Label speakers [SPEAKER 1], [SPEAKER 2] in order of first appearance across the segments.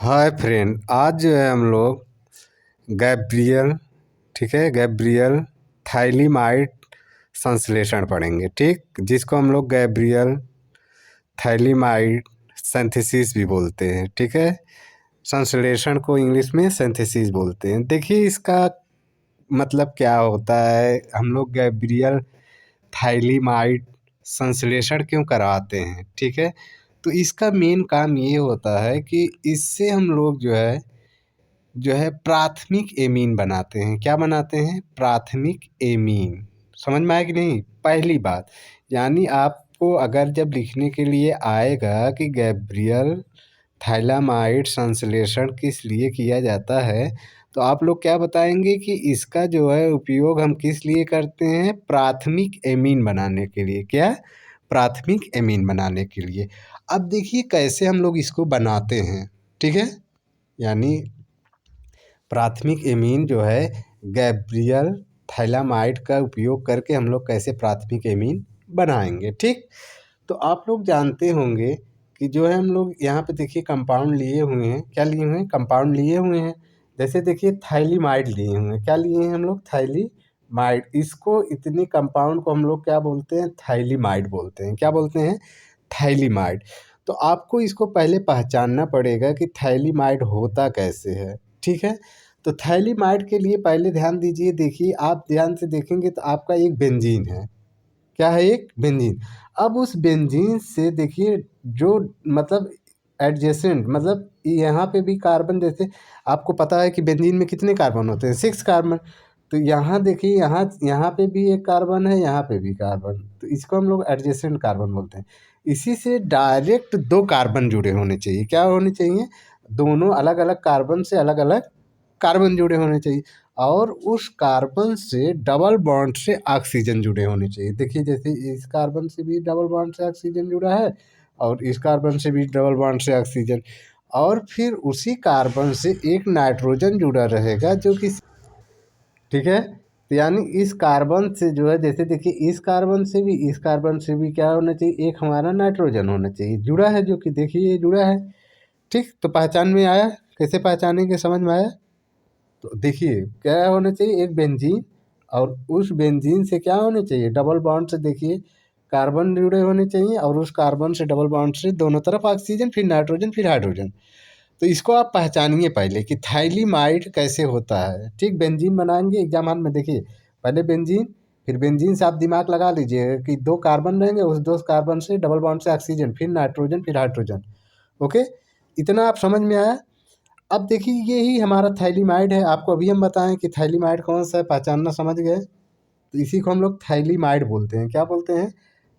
[SPEAKER 1] Hi friend, आज जो है हम लोग गैब्रियल, ठीक है, गैब्रियल थाइलीमाइड संश्लेषण पढ़ेंगे। ठीक, जिसको हम लोग गैब्रियल थाइलीमाइड सिंथेसिस भी बोलते हैं। ठीक है, संश्लेषण को इंग्लिश में सिंथेसिस बोलते हैं। देखिए इसका मतलब क्या होता है, हम लोग गैब्रियल थाइलीमाइड संश्लेषण क्यों करवाते हैं। ठीक है, तो इसका मेन काम ये होता है कि इससे हम लोग जो है प्राथमिक एमीन बनाते हैं। क्या बनाते हैं? प्राथमिक एमीन। समझ में आया कि नहीं? पहली बात, यानी आपको अगर जब लिखने के लिए आएगा कि गैब्रियल थाइलामाइड संश्लेषण किस लिए किया जाता है, तो आप लोग क्या बताएंगे कि इसका जो है उपयोग हम किस लिए करते हैं? प्राथमिक एमीन बनाने के लिए। क्या? प्राथमिक एमीन बनाने के लिए। अब देखिए कैसे हम लोग इसको बनाते हैं। ठीक है, यानी प्राथमिक एमीन जो है गैब्रियल थाइलामाइड का उपयोग करके हम लोग कैसे प्राथमिक एमीन बनाएंगे। ठीक, तो आप लोग जानते होंगे कि जो है हम लोग यहाँ पे देखिए कंपाउंड लिए हुए हैं। क्या लिए हुए हैं? कंपाउंड लिए हुए हैं। जैसे देखिए थाइलीमाइड लिए हुए हैं। क्या लिए हैं हम लोग? थाइलीमाइड। इसको इतनी कंपाउंड को हम लोग क्या बोलते हैं? थाइलीमाइड बोलते हैं। क्या बोलते हैं? थाइलीमाइड। तो आपको इसको पहले पहचानना पड़ेगा कि थाइलीमाइड होता कैसे है। ठीक है, तो थाइलीमाइड के लिए पहले ध्यान दीजिए। देखिए आप ध्यान से देखेंगे तो आपका एक बेंजीन है। क्या है? एक बेंजीन। अब उस बेंजीन से देखिए जो मतलब एडजेसेंट, मतलब यहाँ पे भी कार्बन, जैसे आपको पता है कि बेंजीन में कितने कार्बन होते हैं? 6 कार्बन। तो यहाँ देखिए यहाँ यहाँ पे भी एक कार्बन है, यहाँ पे भी कार्बन, तो इसको हम लोग एडजेसेंट कार्बन बोलते हैं। इसी से डायरेक्ट 2 कार्बन जुड़े होने चाहिए। क्या होने चाहिए? दोनों अलग अलग कार्बन से अलग अलग कार्बन जुड़े होने चाहिए, और उस कार्बन से डबल बॉन्ड से ऑक्सीजन जुड़े होने चाहिए। देखिए जैसे इस कार्बन से भी डबल बॉन्ड से ऑक्सीजन जुड़ा है, और इस कार्बन से भी डबल बॉन्ड से ऑक्सीजन, और फिर उसी कार्बन से एक नाइट्रोजन जुड़ा रहेगा जो कि, ठीक है, तो यानी इस कार्बन से जो है, जैसे देखिए इस कार्बन से भी, इस कार्बन से भी क्या होना चाहिए? एक हमारा नाइट्रोजन होना चाहिए जुड़ा है, जो कि देखिए ये जुड़ा है। ठीक, तो पहचान में आया? कैसे पहचानेंगे, समझ में आया? तो देखिए क्या होना चाहिए? एक बेंजीन, और उस बेंजीन से क्या होने चाहिए? डबल बॉन्ड से देखिए कार्बन जुड़े होने चाहिए, और उस कार्बन से डबल बॉन्ड से दोनों तरफ ऑक्सीजन, फिर नाइट्रोजन, फिर हाइड्रोजन। तो इसको आप पहचानिए पहले कि थाइलीमाइड कैसे होता है। ठीक, बेंजीन बनाएंगे एग्जाम हॉल में। देखिए पहले बेंजीन, फिर बेंजीन से आप दिमाग लगा लीजिए कि 2 कार्बन रहेंगे, उस 2 कार्बन से डबल बॉन्ड से ऑक्सीजन, फिर नाइट्रोजन, फिर हाइड्रोजन। ओके, इतना आप समझ में आया? अब देखिए यही हमारा थाइलीमाइड है। आपको अभी हम बताएं कि थाइलीमाइड कौन सा है, पहचानना समझ गए? तो इसी को हम लोग थाइलीमाइड बोलते हैं। क्या बोलते हैं?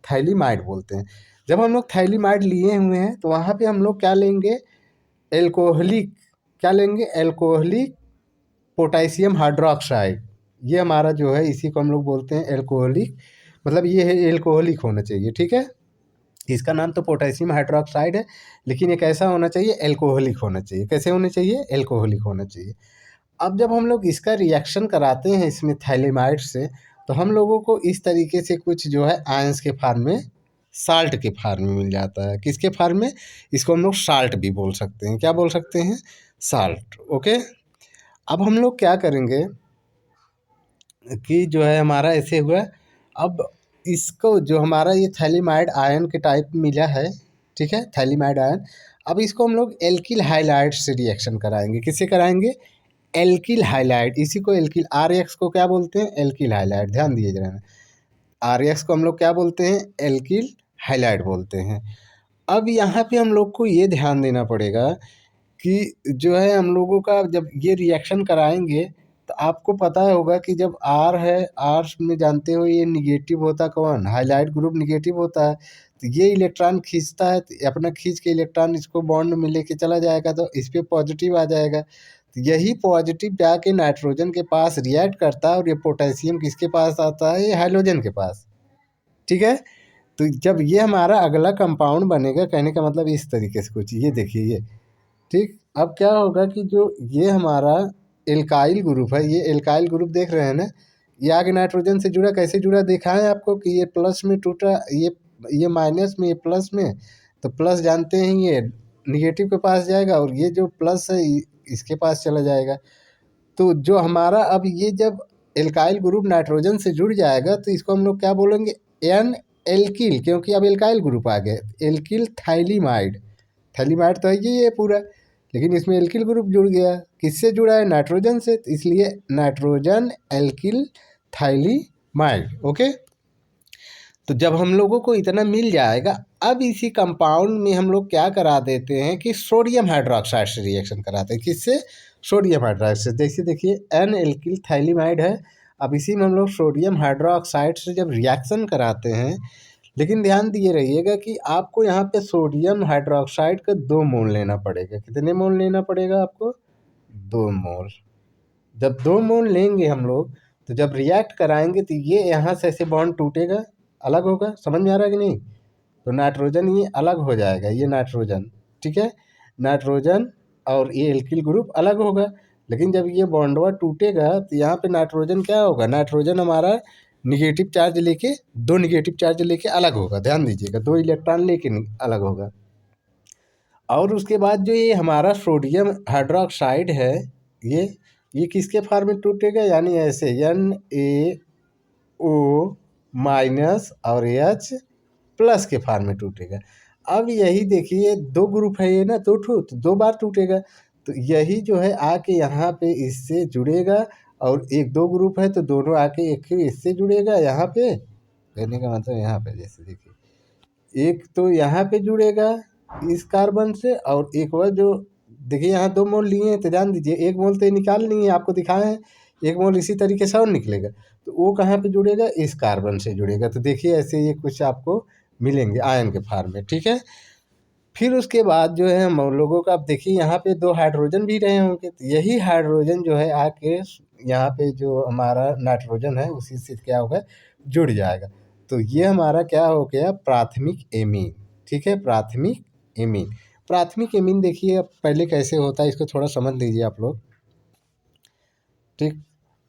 [SPEAKER 1] थाइलीमाइड बोलते हैं। जब हम लोग थाइलीमाइड लिए हुए हैं तो वहाँ पे हम लोग क्या लेंगे? एल्कोहलिक। क्या लेंगे? Alcoholic potassium hydroxide. ये हमारा जो है, इसी को हम लोग बोलते हैं एल्कोहलिक, मतलब ये है एल्कोहलिक होना चाहिए। ठीक है, इसका नाम तो पोटेशियम हाइड्रोक्साइड है, लेकिन ये कैसा होना चाहिए? एल्कोहलिक होना चाहिए। कैसे होने चाहिए? एल्कोहलिक होना चाहिए। अब जब हम लोग इसका रिएक्शन कराते हैं इसमें थाइलेमाइड से, तो हम लोगों को इस तरीके से कुछ जो है आयंस के फॉर्म में, साल्ट के फॉर्म में मिल जाता है। किसके फॉर्म में? इसको हम लोग साल्ट भी बोल सकते हैं। क्या बोल सकते हैं? साल्ट। ओके, अब हम लोग क्या करेंगे कि जो है हमारा ऐसे हुआ। अब इसको जो हमारा ये थैलीमाइड आयन के टाइप मिला है, ठीक है, थैलीमाइड आयन। अब इसको हम लोग एल्किल हाइलाइड से रिएक्शन कराएंगे। किससे कराएंगे? Alkyl halide. इसी को एल्किल, आर एक्स को क्या बोलते हैं? Alkyl halide. ध्यान दिए जरा, आर एक्स को हम लोग क्या बोलते हैं? एल्किल हाइलाइड बोलते हैं। अब यहाँ पे हम लोग को ये ध्यान देना पड़ेगा कि जो है हम लोगों का जब ये रिएक्शन कराएंगे, तो आपको पता होगा कि जब आर है, आर में जानते हो ये निगेटिव होता कौन? हाइलाइट ग्रुप निगेटिव होता है। तो ये इलेक्ट्रॉन खींचता है, तो अपना खींच के इलेक्ट्रॉन इसको बॉन्ड में लेके चला जाएगा, तो इस पर पॉजिटिव आ जाएगा। तो यही पॉजिटिव जाके नाइट्रोजन के पास रिएक्ट करता है, और ये पोटेशियम किसके पास आता है? ये हाइड्रोजन के पास। ठीक है, तो जब ये हमारा अगला कंपाउंड बनेगा, कहने का मतलब इस तरीके से कुछ, ये देखिए ये। ठीक, अब क्या होगा कि जो ये हमारा एल्काइल ग्रुप है, ये एल्काइल ग्रुप देख रहे हैं ना, ये आगे नाइट्रोजन से जुड़ा। कैसे जुड़ा देखा है आपको कि ये प्लस में टूटा, ये माइनस में, ये प्लस में। तो प्लस जानते हैं, ये निगेटिव के पास जाएगा और ये जो प्लस है इसके पास चला जाएगा। तो जो हमारा अब ये जब एल्काइल ग्रुप नाइट्रोजन से जुड़ जाएगा तो इसको हम लोग क्या बोलेंगे, एन एल्किल, क्योंकि अब एल्काइल ग्रुप आ गया, एल्किल थाइलिमाइड। थाइलिमाइड तो है ये पूरा, लेकिन इसमें एल्किल ग्रुप जुड़ गया। किससे जुड़ा है, नाइट्रोजन से, तो इसलिए नाइट्रोजन एल्किल थाइलिमाइड। ओके, तो जब हम लोगों को इतना मिल जाएगा, अब इसी कंपाउंड में हम लोग क्या करा देते हैं कि सोडियम हाइड्रोक्साइड से रिएक्शन कराते हैं। किससे, सोडियम हाइड्रोक्साइड। जैसे देखिए एन एल्किल थाइलिमाइड है, अब इसी में हम लोग सोडियम हाइड्रोक्साइड से जब रिएक्शन कराते हैं, लेकिन ध्यान दिए रहिएगा कि आपको यहाँ पे सोडियम हाइड्रोक्साइड का 2 मोल लेना पड़ेगा। कितने मोल लेना पड़ेगा आपको, 2 मोल। जब 2 मोल लेंगे हम लोग, तो जब रिएक्ट कराएंगे तो ये यहाँ से ऐसे बॉन्ड टूटेगा, अलग होगा। समझ में आ रहा है कि नहीं, तो नाइट्रोजन ये अलग हो जाएगा, ये नाइट्रोजन, ठीक है, नाइट्रोजन और ये एल्किल ग्रुप अलग होगा। लेकिन जब ये बॉन्डवा टूटेगा तो यहाँ पे नाइट्रोजन क्या होगा, नाइट्रोजन हमारा निगेटिव चार्ज लेके, 2 निगेटिव चार्ज लेके अलग होगा। ध्यान दीजिएगा, 2 इलेक्ट्रॉन लेके अलग होगा। और उसके बाद जो ये हमारा सोडियम हाइड्रोक्साइड है, ये किसके फॉर्म में टूटेगा, यानी ऐसे NaO माइनस और H प्लस के फॉर्म में टूटेगा। अब यही देखिए 2 ग्रुप है ये ना, 2 ठो, तो 2 बार टूटेगा। तो यही जो है आके यहाँ पे इससे जुड़ेगा, और एक 2 ग्रुप है तो दोनों आके एक ही इससे जुड़ेगा यहाँ पे। कहने का मतलब यहाँ पे जैसे देखिए, एक तो यहाँ पे जुड़ेगा इस कार्बन से, और एक और जो देखिए यहाँ 2 मोल लिए हैं, तो ध्यान दीजिए 1 मोल तो ये निकाल नहीं है, आपको दिखाए हैं, 1 मोल इसी तरीके से और निकलेगा। तो वो कहाँ पे जुड़ेगा, इस कार्बन से जुड़ेगा। तो देखिए ऐसे ये कुछ आपको मिलेंगे आयन के फॉर्म में, ठीक है। फिर उसके बाद जो है हम लोगों का, अब देखिए यहाँ पे 2 हाइड्रोजन भी रहे होंगे, तो यही हाइड्रोजन जो है आके यहाँ पे जो हमारा नाइट्रोजन है उसी से क्या होगा, जुड़ जाएगा। तो ये हमारा क्या हो गया, प्राथमिक एमीन, ठीक है, प्राथमिक एमीन। प्राथमिक एमीन देखिए अब पहले कैसे होता है, इसको थोड़ा समझ लीजिए आप लोग, ठीक।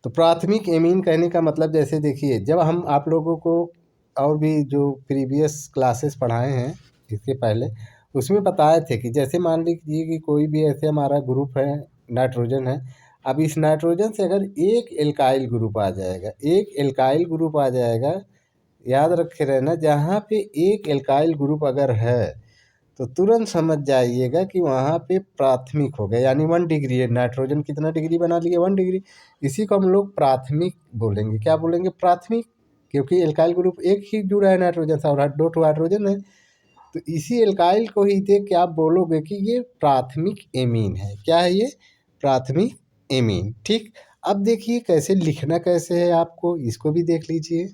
[SPEAKER 1] तो प्राथमिक एमीन कहने का मतलब, जैसे देखिए जब हम आप लोगों को और भी जो प्रीवियस क्लासेस पढ़ाए हैं इसके पहले, उसमें बताए थे कि जैसे मान लीजिए कि कोई भी ऐसे हमारा ग्रुप है, नाइट्रोजन है। अब इस नाइट्रोजन से अगर एक एल्काइल ग्रुप आ जाएगा, एक एल्काइल ग्रुप आ जाएगा, याद रखे रहना, जहाँ पे एक एल्काइल ग्रुप अगर है तो तुरंत समझ जाइएगा कि वहाँ पे प्राथमिक हो गया, यानी 1 डिग्री है। नाइट्रोजन कितना डिग्री बना लिया, 1 डिग्री। इसी को हम लोग प्राथमिक बोलेंगे। क्या बोलेंगे, प्राथमिक, क्योंकि एल्काइल ग्रुप एक ही जुड़ा है नाइट्रोजन से, और 2 ठो हाइड्रोजन है। तो इसी एल्काइल को ही देख के आप बोलोगे कि ये प्राथमिक एमीन है। क्या है ये, प्राथमिक एमीन, ठीक। अब देखिए कैसे लिखना कैसे है, आपको इसको भी देख लीजिए।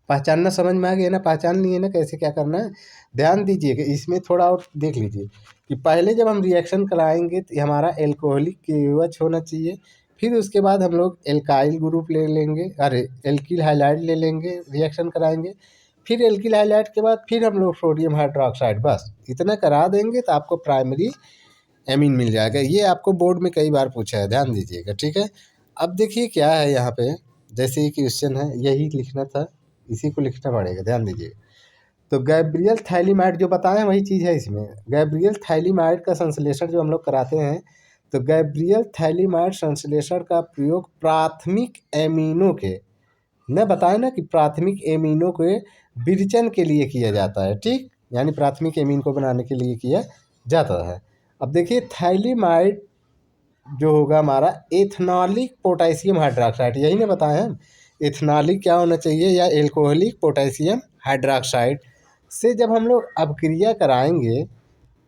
[SPEAKER 1] पहचानना समझ में आ गया ना, पहचान लिए ना कैसे क्या करना है। ध्यान दीजिएगा, इसमें थोड़ा और देख लीजिए कि पहले जब हम रिएक्शन कराएंगे तो हमारा एल्कोहलिक KOH होना चाहिए। फिर उसके बाद हम लोग एल्काइल ग्रुप ले लेंगे, अरे एल्किल हाइलाइड ले लेंगे, रिएक्शन कराएंगे। फिर एल्किल हाइलाइड के बाद फिर हम लोग सोडियम हाइड्रोक्साइड, बस इतना करा देंगे तो आपको प्राइमरी एमीन मिल जाएगा। ये आपको बोर्ड में कई बार पूछा है, ध्यान दीजिएगा, ठीक है। अब देखिए क्या है यहाँ पे, जैसे ही क्वेश्चन है यही लिखना था, इसी को लिखना पड़ेगा, ध्यान दीजिए। तो गैब्रियल थाइलिमाइड जो बताएं वही चीज़ है इसमें। गैब्रियल थाइलिमाइड का संश्लेषण जो हम लोग कराते हैं, तो गैब्रियल थाइलिमाइड संश्लेषण का प्रयोग प्राथमिक एमीनों के, न बताए ना कि प्राथमिक एमीनों के विरचन के लिए किया जाता है, ठीक, यानी प्राथमिक एमीन को बनाने के लिए किया जाता है। अब देखिए थाइलिमाइड जो होगा हमारा एथनॉलिक पोटेशियम हाइड्रोक्साइड, यही ना बताए हम, एथनॉलिक क्या होना चाहिए, या एल्कोहलिक पोटेशियम हाइड्रोक्साइड से जब हम लोग अपक्रिया कराएंगे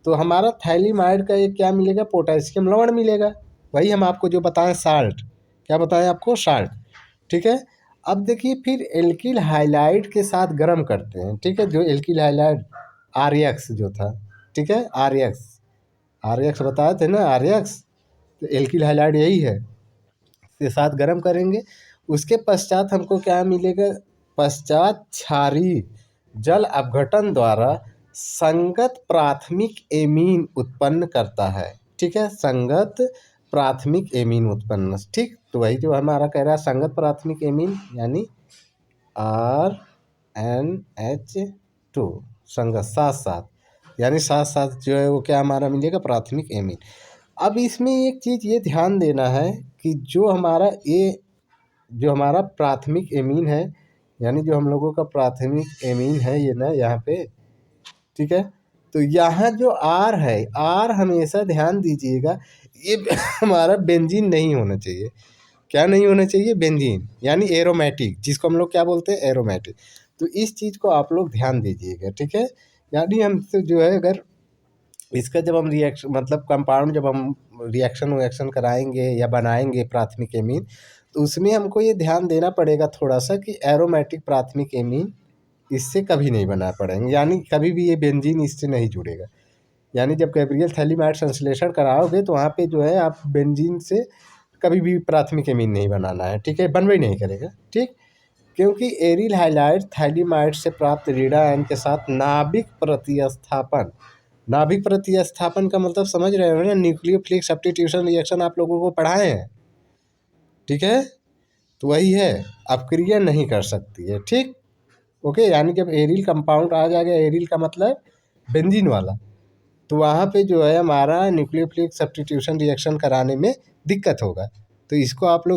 [SPEAKER 1] तो हमारा थाइलिमाइड का एक क्या मिलेगा, पोटेशियम लवण मिलेगा। वही हम आपको जो बताएं साल्ट, क्या बताएं आपको, साल्ट, ठीक है। अब देखिए फिर एल्किल हाइलाइड के साथ गर्म करते हैं, ठीक है, जो एल्किल हाइलाइड RX जो था, ठीक है, RX बताए थे ना, RX, तो एल्किल हाइलाइड यही है, के साथ गर्म करेंगे। उसके पश्चात हमको क्या मिलेगा, पश्चात क्षारीय जल अपघटन द्वारा संगत प्राथमिक एमीन उत्पन्न करता है, ठीक है, संगत प्राथमिक एमीन उत्पन्न, ठीक। तो वही जो हमारा कह रहा है संगत प्राथमिक एमीन, यानी RNH2 संगत साथ साथ, यानी साथ साथ जो है वो क्या हमारा मिलेगा, प्राथमिक एमीन। अब इसमें एक चीज़ ये ध्यान देना है कि जो हमारा प्राथमिक एमीन है, यानी जो हम लोगों का प्राथमिक एमीन है ये ना यहाँ पे, ठीक है। तो यहाँ जो आर है, आर हमेशा ध्यान दीजिएगा ये हमारा बेंजीन नहीं होना चाहिए। क्या नहीं होना चाहिए, बेंजीन, यानी एरोमेटिक, जिसको हम लोग क्या बोलते हैं, एरोमेटिक। तो इस चीज़ को आप लोग ध्यान दीजिएगा, ठीक है। यानी हम तो जो है अगर इसका जब हम रिएक्शन मतलब कंपाउंड जब हम रिएक्शन कराएंगे या बनाएंगे प्राथमिक एमीन, तो उसमें हमको ये ध्यान देना पड़ेगा थोड़ा सा कि एरोमेटिक प्राथमिक एमीन इससे कभी नहीं बना पड़ेंगे, यानी कभी भी ये बेंजीन इससे नहीं जुड़ेगा। यानी जब गैब्रियल थैलीमाइड संश्लेषण कराओगे तो वहाँ पे जो है आप बेंजीन से कभी भी प्राथमिक एमीन नहीं बनाना है, ठीक है, बनवे नहीं करेगा, ठीक। क्योंकि एरिल हाइलाइड थैलीमाइड से प्राप्त रीडा आयन के साथ नाभिक प्रतिस्थापन, नाभिक प्रतिस्थापन का मतलब समझ रहे हो ना, न्यूक्लियोफिलिक सब्स्टिट्यूशन रिएक्शन आप लोगों को पढ़ाए हैं, ठीक है। तो वही है, अपक्रिया नहीं कर सकती है, ठीक। ओके, यानी जब एरिल कंपाउंड आ जाएगा, एरिल का मतलब बेंजीन वाला, तो वहाँ पे जो है हमारा न्यूक्लियोफिलिक सब्स्टिट्यूशन रिएक्शन कराने में दिक्कत होगा। तो इसको आप लोग